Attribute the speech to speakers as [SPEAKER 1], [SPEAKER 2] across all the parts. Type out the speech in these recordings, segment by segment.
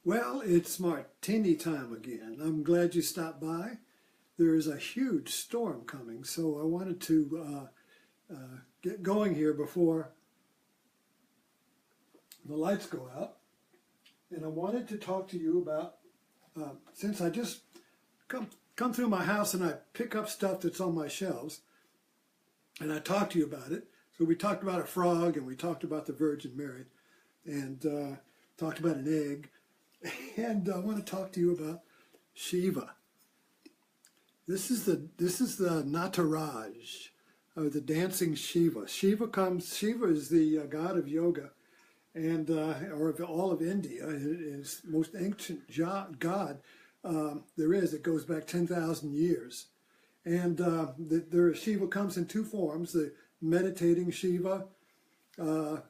[SPEAKER 1] Well, it's martini time again. I'm glad you stopped by. There is a huge storm coming, so I wanted to get going here before the lights go out. And I wanted to talk to you about, since I just come through my house and I pick up stuff that's on my shelves, and I talk to you about it. So we talked about a frog, and we talked about the Virgin Mary, and talked about an egg. And I want to talk to you about Shiva. This is the Nataraj, or the dancing Shiva. Shiva is the god of yoga, and or of all of India. It is the most ancient god there is. It goes back 10,000 years, and Shiva comes in two forms: the meditating Shiva,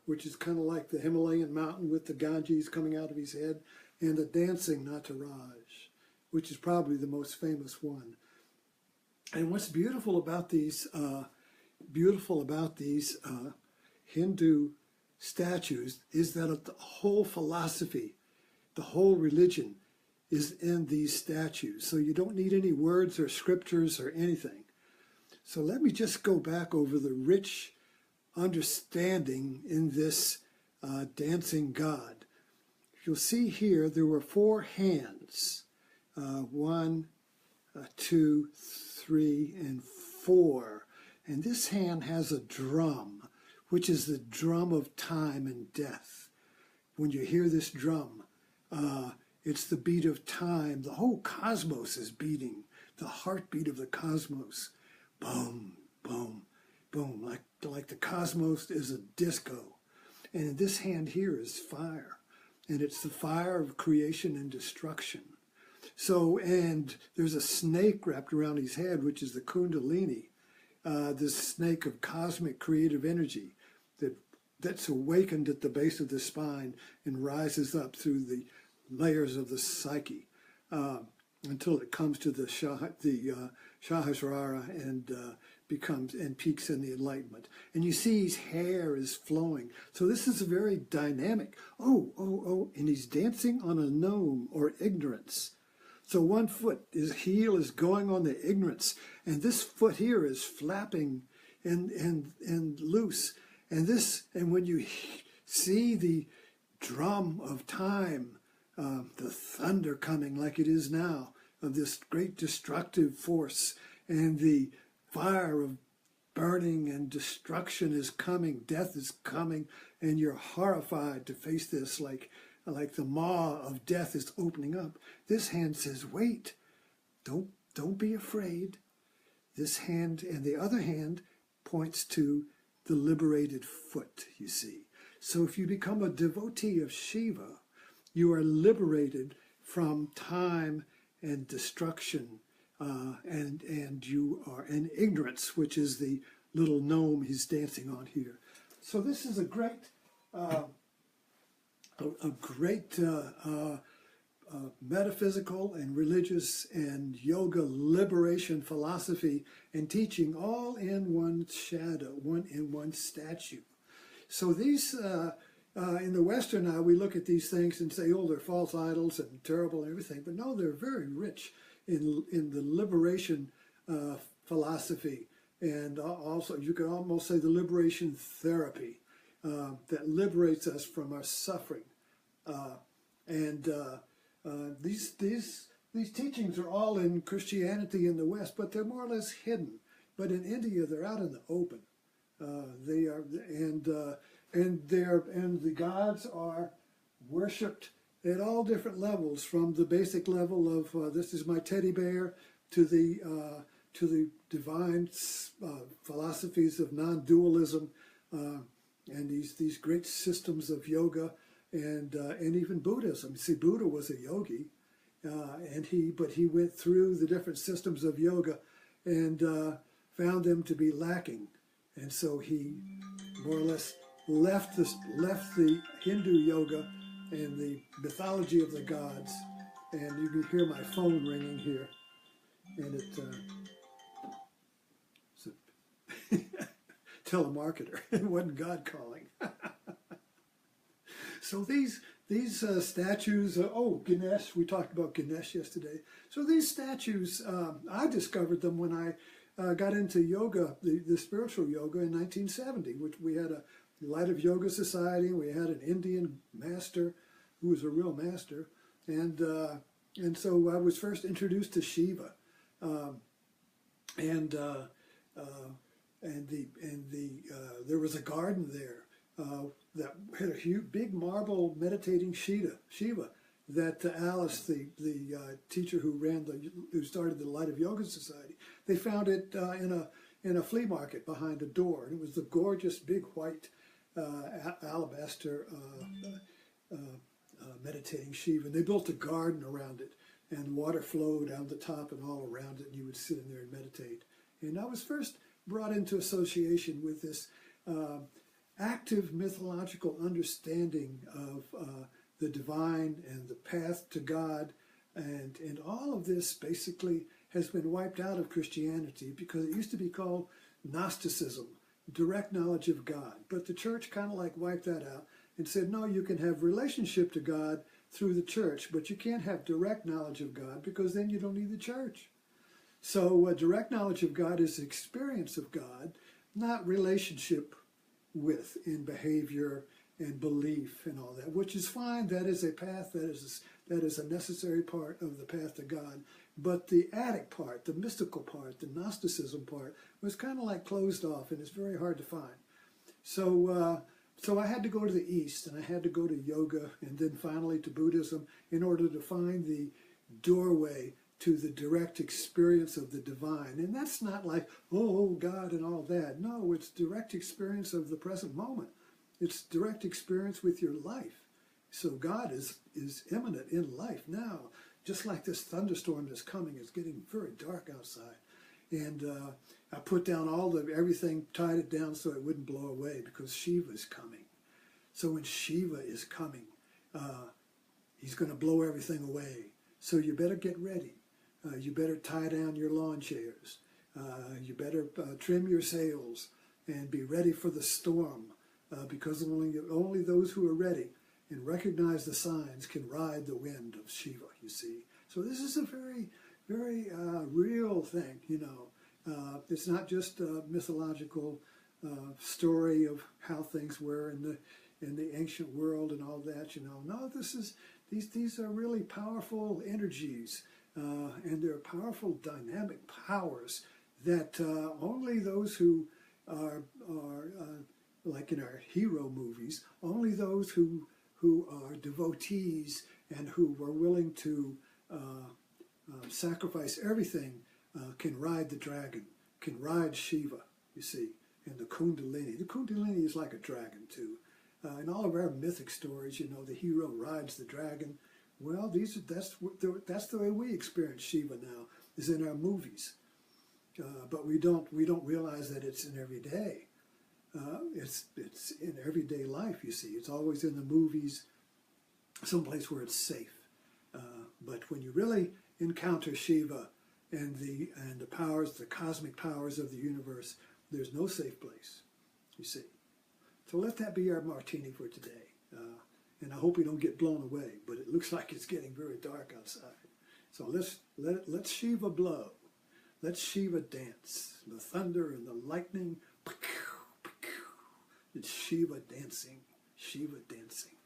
[SPEAKER 1] which is kind of like the Himalayan mountain with the Ganges coming out of his head, and the dancing Nataraj, which is probably the most famous one. And what's beautiful about these Hindu statues is that the whole philosophy, the whole religion is in these statues. So you don't need any words or scriptures or anything. So let me just go back over the rich understanding in this dancing god. You'll see here there were four hands, 1, 2, 3, and 4. And this hand has a drum, which is the drum of time and death. When you hear this drum, it's the beat of time. The whole cosmos is beating, the heartbeat of the cosmos. Boom, boom, boom, like the cosmos is a disco. And in this hand here is fire. And it's the fire of creation and destruction. So, and there's a snake wrapped around his head, which is the Kundalini, this snake of cosmic creative energy that's awakened at the base of the spine and rises up through the layers of the psyche until it comes to the Sahasrara and peaks in the enlightenment. And you see his hair is flowing. So this is a very dynamic. Oh, and he's dancing on a gnome or ignorance. So one his heel is going on the ignorance, and this foot here is flapping and loose. And when you see the drum of time, the thunder coming like it is now, of this great destructive force, and the fire of burning and destruction is coming, death is coming, and you're horrified to face this like the maw of death is opening up. This hand says, wait, don't be afraid. This hand, and the other hand points to the liberated foot, you see. So if you become a devotee of Shiva, you are liberated from time and destruction, and you are in ignorance, which is the little gnome he's dancing on here. So this is a great metaphysical and religious and yoga liberation philosophy and teaching, all in one shadow, in one statue. So these, in the Western now, we look at these things and say, oh, they're false idols and terrible and everything. But no, they're very rich in the liberation philosophy. And also, you could almost say the liberation therapy that liberates us from our suffering. These teachings are all in Christianity in the West, but they're more or less hidden. But in India, they're out in the open. They are, and the gods are worshipped at all different levels, from the basic level of this is my teddy bear to the divine philosophies of non-dualism, and these great systems of yoga, and even Buddhism. See, Buddha was a yogi, but he went through the different systems of yoga and found them to be lacking, and so he more or less left the Hindu yoga and the mythology of the gods. And you can hear my phone ringing here, and it's a telemarketer. It wasn't God calling. So these these statues, oh, Ganesh, we talked about Ganesh yesterday. So these statues, I discovered them when I got into yoga, the spiritual yoga in 1970, which we had a Light of Yoga Society. We had an Indian master who was a real master. And so I was first introduced to Shiva. There was a garden there that had a huge, big marble meditating Shiva that Alice, the teacher who started the Light of Yoga Society, they found it in a flea market behind a door, and it was the gorgeous big white alabaster meditating Shiva. And they built a garden around it, and water flowed down the top and all around it, and you would sit in there and meditate. And I was first brought into association with this active mythological understanding of the divine and the path to God, and all of this basically has been wiped out of Christianity because it used to be called Gnosticism, direct knowledge of God. But the church kind of like wiped that out and said, no, you can have relationship to God through the church, but you can't have direct knowledge of God because then you don't need the church. So direct knowledge of God is experience of God, not relationship with in behavior and belief and all that, which is fine. That is a path, that is a necessary part of the path to God. But the attic part, the mystical part, the Gnosticism part, was kind of like closed off, and it's very hard to find. So I had to go to the East, and I had to go to yoga, and then finally to Buddhism in order to find the doorway to the direct experience of the divine. And that's not like, oh, God and all that. No, it's direct experience of the present moment. It's direct experience with your life. So God is immanent in life now. Just like this thunderstorm that's coming, it's getting very dark outside. And I put down everything, tied it down so it wouldn't blow away because Shiva is coming. So when Shiva is coming, he's going to blow everything away. So you better get ready. You better tie down your lawn chairs. You better trim your sails and be ready for the storm because only those who are ready and recognize the signs can ride the wind of Shiva, you see. So this is a very, very real thing, you know. It's not just a mythological story of how things were in the ancient world and all that, you know. No, these are really powerful energies. And they're powerful dynamic powers that only those who are like in our hero movies, only those who are devotees and who are willing to sacrifice everything can ride the dragon, can ride Shiva, you see, and the Kundalini. The Kundalini is like a dragon too. In all of our mythic stories, you know, the hero rides the dragon. Well, that's the way we experience Shiva now, is in our movies. But we don't realize that it's in every day. It's in everyday life, you see. It's always in the movies, someplace where it's safe. But when you really encounter Shiva and the powers, the cosmic powers of the universe, there's no safe place, you see. So let that be our martini for today. And I hope we don't get blown away, but it looks like it's getting very dark outside. So let Shiva blow. Let Shiva dance. The thunder and the lightning. It's Shiva dancing. Shiva dancing.